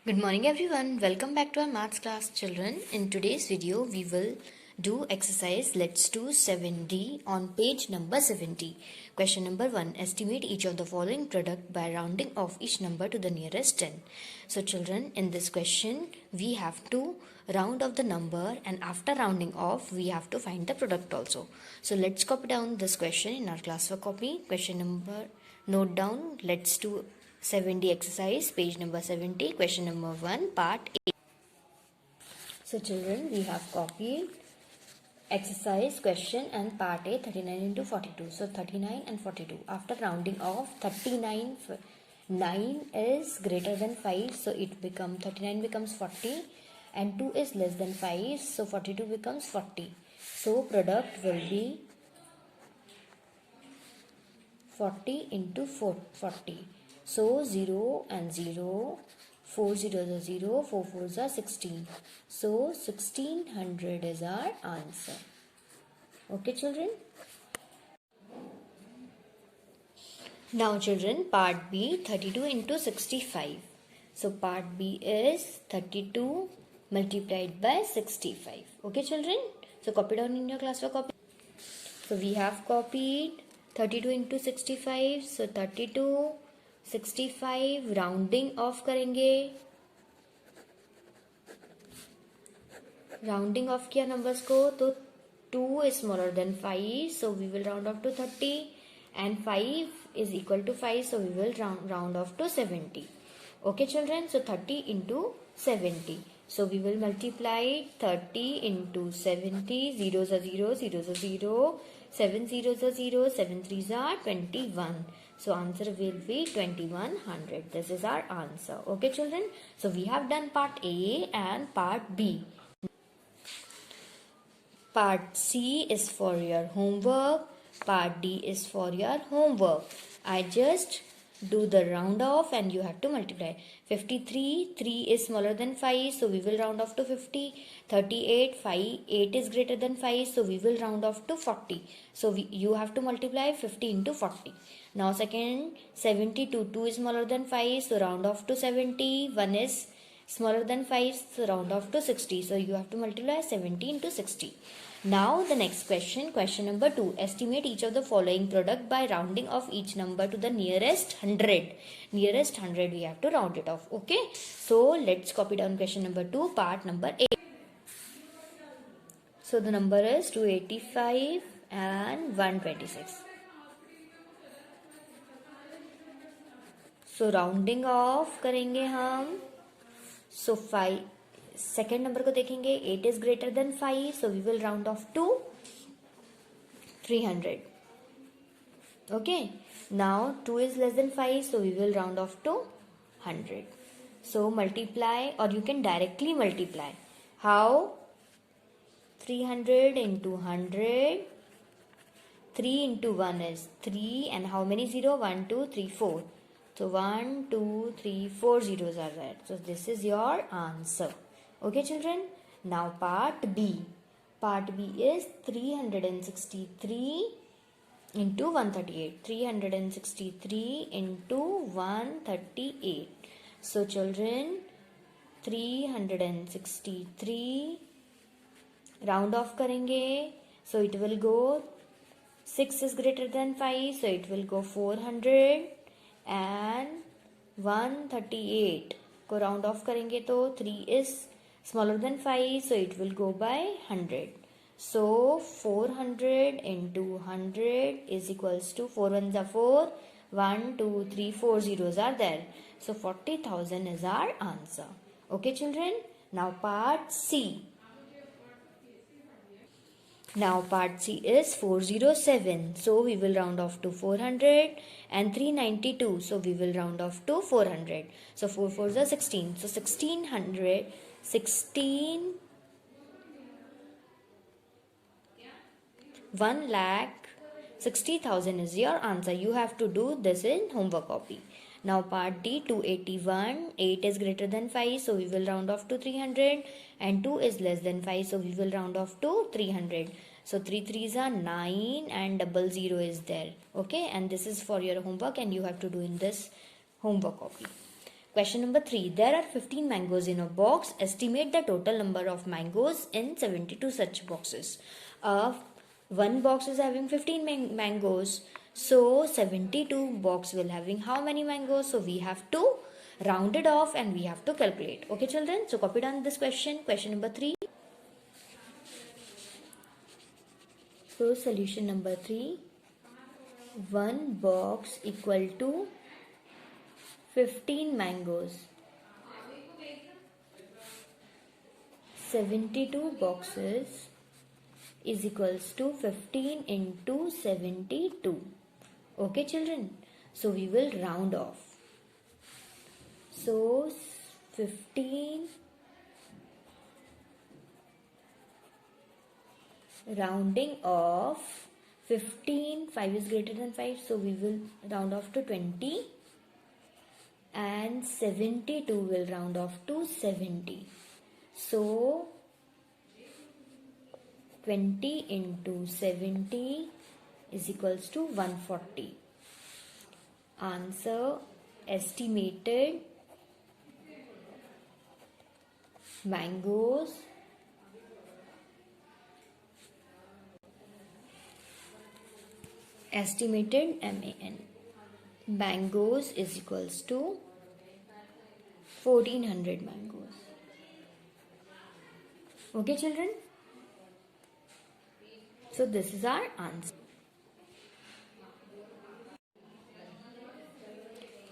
Good morning everyone. Welcome back to our maths class children. In today's video we will do exercise let's do 7D on page number 70. Question number 1. Estimate each of the following product by rounding off each number to the nearest 10. So children, in this question we have to round off the number and after rounding off we have to find the product also. So let's copy down this question in our class for copy. Question number, note down, let's do 70 exercise, page number 70, question number 1, part A. So children, we have copied exercise question and part A 39 into 42. So 39 and 42. After rounding off, 9 is greater than 5. So 39 becomes 40 and 2 is less than 5. So 42 becomes 40. So product will be 40 into 40. So 0 and 0, 4 zeros are 0, 4 fours are 16. So 1600 is our answer. Okay children? Now children, part B 32 into 65. So part B is 32 multiplied by 65. Okay children? So copy down in your class for copy. So we have copied 32 into 65. So 32 65 rounding off करेंगे. Rounding off किया numbers को तो 2 is smaller than 5, so we will round off to 30 and 5 is equal to 5, so we will round off to 70. Okay children, so 30 into 70. So we will multiply 30 into 70. Zeros are 0, zeros are 0, 7 zeros are 0, 7 threes are 21. So answer will be 2100. This is our answer. Okay children. So we have done part A and part B. Part C is for your homework. Part D is for your homework. I just do the round off and you have to multiply. 53, 3 is smaller than 5, so we will round off to 50. 38, 8 is greater than 5, so we will round off to 40. So you have to multiply 50 into 40. Now second, 72, 2 is smaller than 5, so round off to 70. 1 is smaller than 5, so round off to 60. So you have to multiply 70 into 60. Now the next question, question number 2. Estimate each of the following product by rounding off each number to the nearest 100. Nearest 100 we have to round it off. Okay. So let's copy down question number 2, part number A. So the number is 285 and 126. So rounding off करेंगे हम. So 5. Second number को देखेंगे 8 is greater than 5, so we will round off to 300. Okay, now 2 is less than 5, so we will round off to 100. So multiply, or you can directly multiply. How? 300 into 100. 3 into 1 is 3, and how many 0? 1, 2, 3, 4. So 1, 2, 3, 4 zeros are there. So this is your answer. Okay children, now part B. Part B is 363 into 138. 363 into 138. So children, 363 round off करेंगे. So it will go 6 is greater than 5, so it will go 400 and 138 को round off करेंगे तो 3 is smaller than 5, so it will go by 100. So 400 into 100 is equals to 4 ones are 4, 1, 2, 3, 4 zeros are there. So 40,000 is our answer. Okay children, now part C. Now part C is 407. So we will round off to 400 and 392. So we will round off to 400. So 4 fours are 16. So 1600. 1,60,000 is your answer. You have to do this in homework copy. Now part D, 281. 8 is greater than 5, so we will round off to 300. And 2 is less than 5, so we will round off to 300. So 3 threes are 9 and 00 is there. Okay, and this is for your homework and you have to do in this homework copy. Question number 3. There are 15 mangoes in a box. Estimate the total number of mangoes in 72 such boxes. One box is having 15 mangoes. So 72 box will having how many mangoes? So we have to round it off and we have to calculate. Okay children, so copy down this question. Question number 3. So solution number 3. One box equal to 15 mangoes. 72 boxes is equals to 15 into 72. Okay children, so we will round off. So 15 rounding off 15, 5 is greater than 5, so we will round off to 20, and 72 will round off to 70. So 20 into 70 is equals to 140. Answer: estimated mangoes mangoes is equals to 1400 mangoes. Okay children, so this is our answer.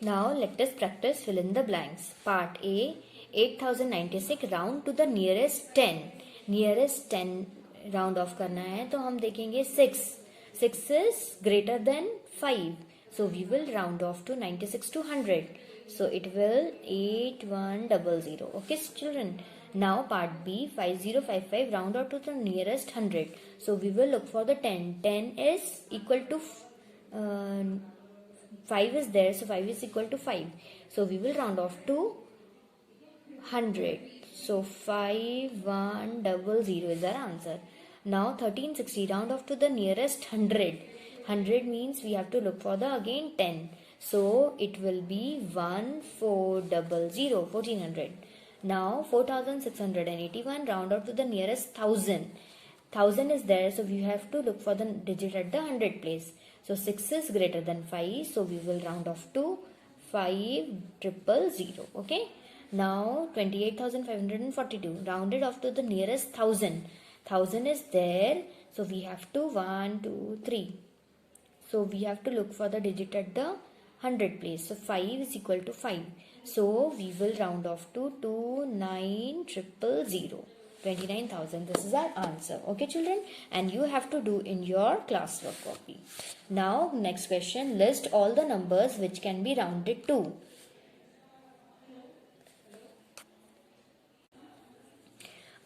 Now let us practice fill in the blanks. Part A, 8096 round to the nearest 10. Nearest 10 round off करना है तो हम देखेंगे 6. 6 is greater than 5. So we will round off to 96 to 100. So it will 8100. Okay children. Now part B, 5055 round off to the nearest 100. So we will look for the 10. 10 is equal to 5 is there, so 5 is equal to 5. So we will round off to 100. So 5100 is our answer. Now 1360 round off to the nearest 100. 100 means we have to look for the again 10. So it will be 1400, 1400. Now 4681 round off to the nearest 1000. 1000 is there, so we have to look for the digit at the 100 place. So 6 is greater than 5, so we will round off to 5000. Okay. Now 28,542 rounded off to the nearest 1000. 1000 is there, so we have to 1, 2, 3. So we have to look for the digit at the 100 place. So 5 is equal to 5. So we will round off to 29,000. 29,000. This is our answer. Okay children, and you have to do in your classwork copy. Now next question, list all the numbers which can be rounded to.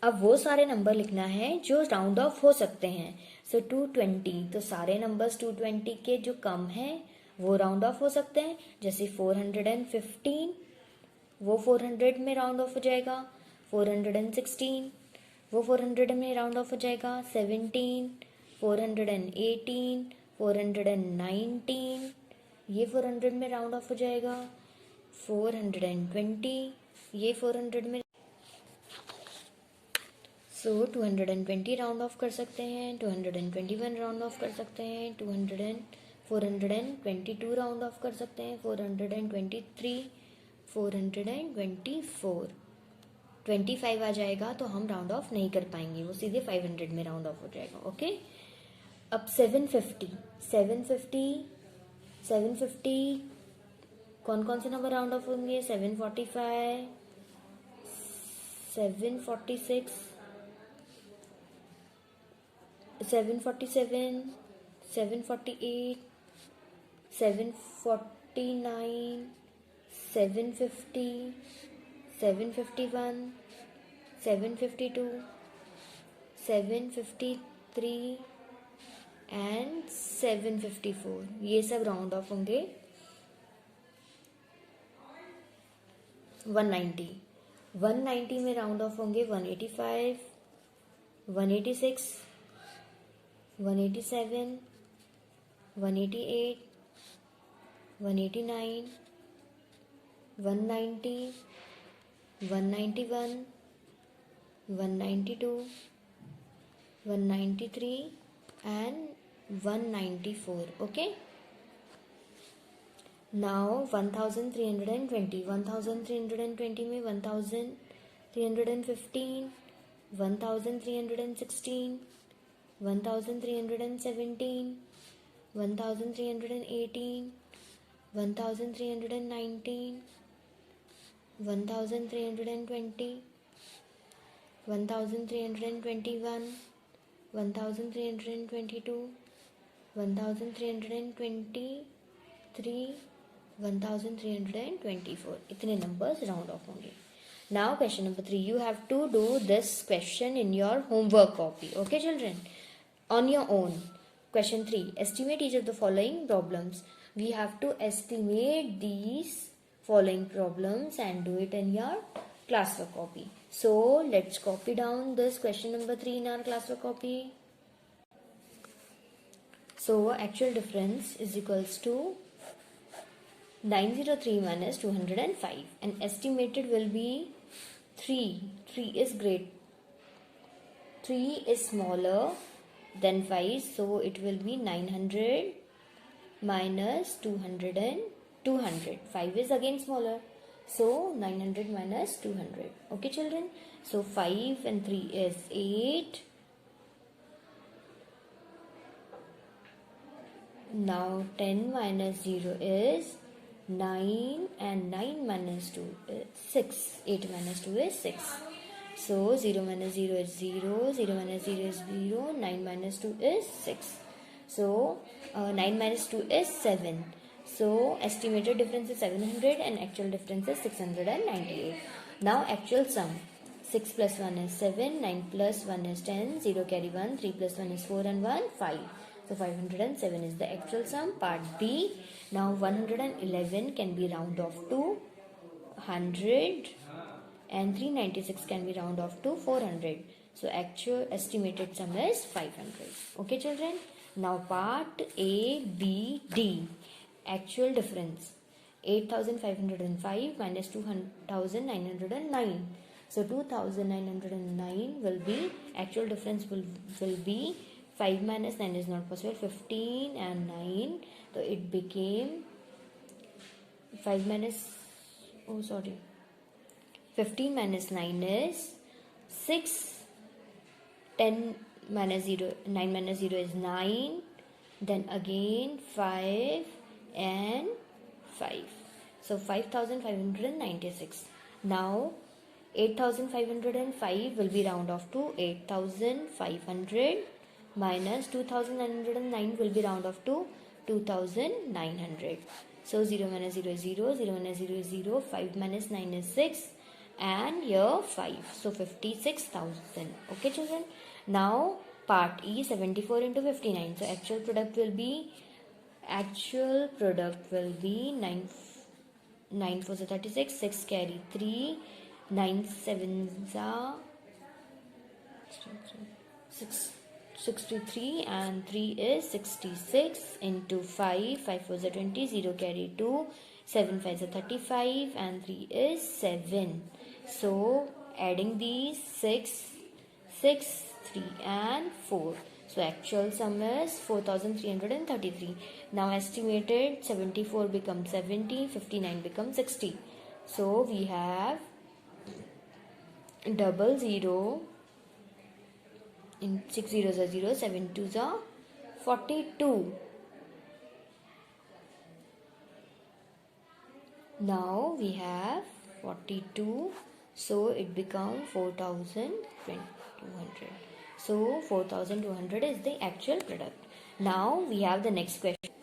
अब वो सारे number लिखना है जो round of हो सकते हैं. सो 220, तो सारे नंबर्स 220 के जो कम हैं वो राउंड ऑफ हो सकते हैं. जैसे 415 वो 400 में राउंड ऑफ हो जाएगा. 416 वो 400 में राउंड ऑफ हो जाएगा. 17, 418, 419 ये 400 में राउंड ऑफ हो जाएगा. 420 ये 400 में. सो 220 राउंड ऑफ कर सकते हैं. 221 राउंड ऑफ कर सकते हैं. 422 राउंड ऑफ कर सकते हैं. 423, 424, 25 आ जाएगा तो हम राउंड ऑफ नहीं कर पाएंगे, वो सीधे 500 में राउंड ऑफ हो जाएगा. ओके. अब 750 कौन कौन से नंबर राउंड ऑफ होंगे? 745, 746, 747, 748, 749, 750, 751, 752, 753 एंड 754. ये सब राउंड ऑफ होंगे 190 में राउंड ऑफ होंगे 185, 186, 187, 188, 189, 190, 191, 192, 193 and 194. Okay. Now 1320. 1320 में 1315, 1316, 1317, 1318, 1319, 1320, 1321, 1322, 1323, 1324. इतने numbers round off होंगे. Now question number 3. You have to do this question in your homework copy. Okay children? On your own. Question 3. Estimate each of the following problems. We have to estimate these following problems and do it in your classwork copy. So let's copy down this question number 3 in our classwork copy. So actual difference is equals to 903 minus 205 and estimated will be 3. 3 is great. 3 is smaller than 5, so it will be 900 minus 200 and 200. 5 is again smaller, so 900 minus 200. Okay children, so 5 and 3 is 8. Now 10 minus 0 is 9 and 9 minus 2 is 6. 8 minus 2 is 6. So 0 minus 0 is 0, 0 minus 0 is 0, 9 minus 2 is 6. So 9 minus 2 is 7. So estimated difference is 700 and actual difference is 698. Now actual sum. 6 plus 1 is 7, 9 plus 1 is 10, 0 carry 1, 3 plus 1 is 4 and 1, 5. So 507 is the actual sum. Part B. Now 111 can be round off to 100 and 396 can be round off to 400. So actual estimated sum is 500. Okay children. Now part A, B, D. Actual difference. 8505 minus 2909. So 2909 will be, actual difference will be 5 minus 9 is not possible, 15 and 9, so it became 5 minus, 15 minus 9 is 6, 10 minus 0, 9 minus 0 is 9, then again 5 and 5, so 5596. Now 8505 will be round off to 8500 minus 2909 will be round off to 2900. So 0 minus 0 is 0, 0 minus 0 is 0, 5 minus 9 is 6 and here 5. So 56,000. Okay children. Now part E, 74 into 59. So actual product will be 9 4 36, 6 carry 3, 9 7 63 and 3 is 66 into 5, 5 4 20, 0 carry 2, 7 5 35 and 3 is 7. So adding these 6, 6, 3 and 4. So actual sum is 4333. Now estimated 74 becomes 70, 59 becomes 60. So we have 00 in 6 zeros are 0, 7 twos are 42. Now we have 42, so it becomes 4200. So 4200 is the actual product. Now we have the next question.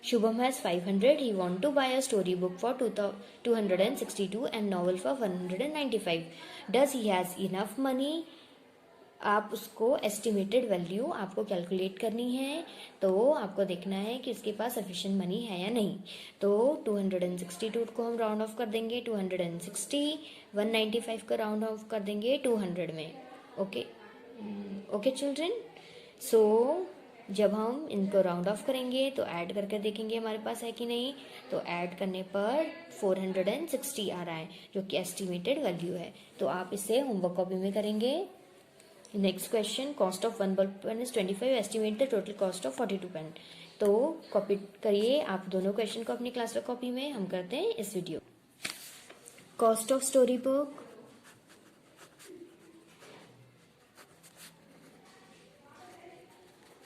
Shubham has 500. He want to buy a storybook for 262 and novel for 195. Does he has enough money? आप उसको estimated value आपको calculate करनी है, तो आपको देखना है कि उसके पास सफिशिएंट मनी है या नहीं. तो 262 को हम राउंड ऑफ कर देंगे 260, 195 को राउंड ऑफ कर देंगे 200 में. Okay children. सो जब हम इनको राउंड ऑफ करेंगे तो ऐड करके देखेंगे हमारे पास है कि नहीं, तो ऐड करने पर 460 आ रहा है जो कि एस्टिमेटेड वैल्यू है। तो आप इसे होमवर्क कॉपी में करेंगे। Next question, cost of 1 ball pen is 25, estimate the total cost of 42 pen. तो कॉपी करिए आप दोनों क्वेश्चन को अपनी क्लास वर्क कॉपी में, हम करते हैं इस video. Cost of story book,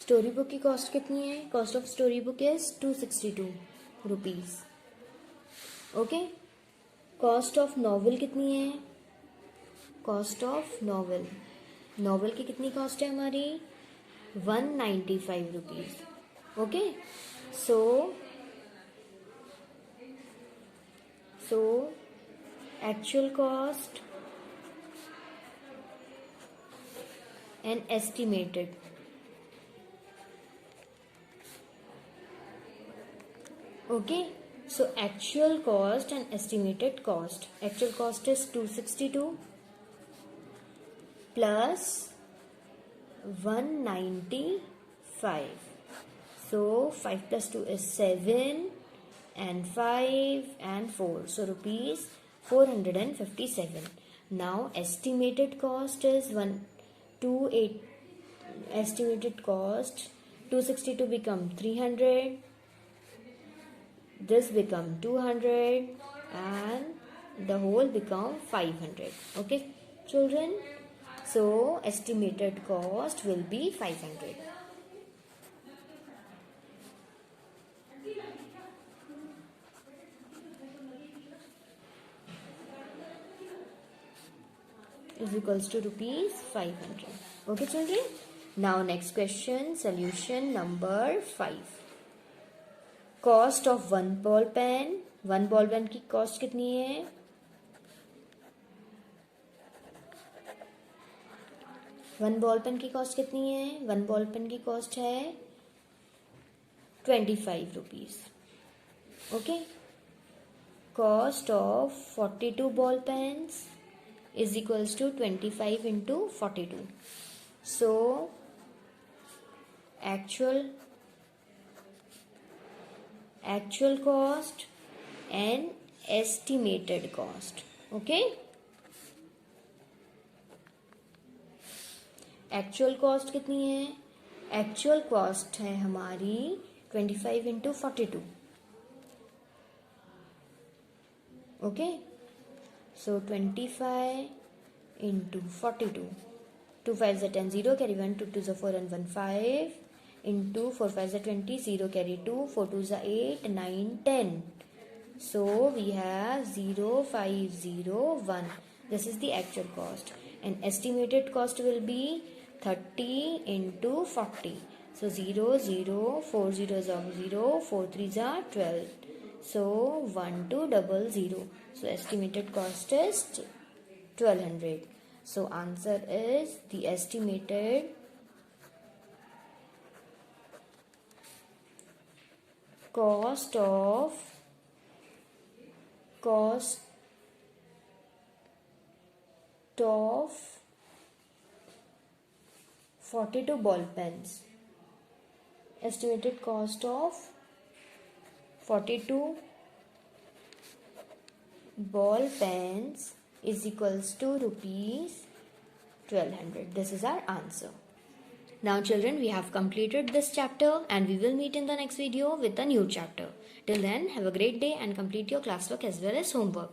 story book की कॉस्ट कितनी है? Cost of story book is 262 rupees. Okay. Cost of novel कितनी है? कॉस्ट ऑफ नॉवल, नॉवल की कितनी कॉस्ट है हमारी? 195 rupees. Okay. So actual cost and estimated, okay, so actual cost and estimated cost. Actual cost is 262 plus 195. So 5 plus 2 is 7 and 5 and 4, so rupees 457. Now estimated cost is 128. Estimated cost 262 become 300, this become 200 and the whole become 500. Okay children, so estimated cost will be 500. is equals to rupees 500. Okay children, now next question, solution number 5. Cost of 1 ball pen, 1 ball pen की cost कितनी है? 1 ball pen की cost कितनी है? 1 ball pen की cost है 25 rupees. Okay. Cost of 42 ball pens is equals to 25 into 42। So actual cost and estimated cost. Okay, actual cost कितनी है? actual cost है हमारी 25 into 42. Okay, so 25 into 42, 2 5s are 10, 0 carry 1, 2 2s are 4 and 1 5 into 4 5s are 20, 0 carry 2, 4 2s are 8, 9 10. So we have 0 5 0 1. This is the actual cost, and estimated cost will be 30 into 40. So 0 0, 4 zeros are 0, 4 3s are 12. So 1 2 double 0. So estimated cost is 1200. So answer is the estimated cost of 42 ball pens. Estimated cost of 42 ball pens is equals to rupees 1200. This is our answer. Now children, we have completed this chapter and we will meet in the next video with a new chapter. Till then, have a great day and complete your classwork as well as homework.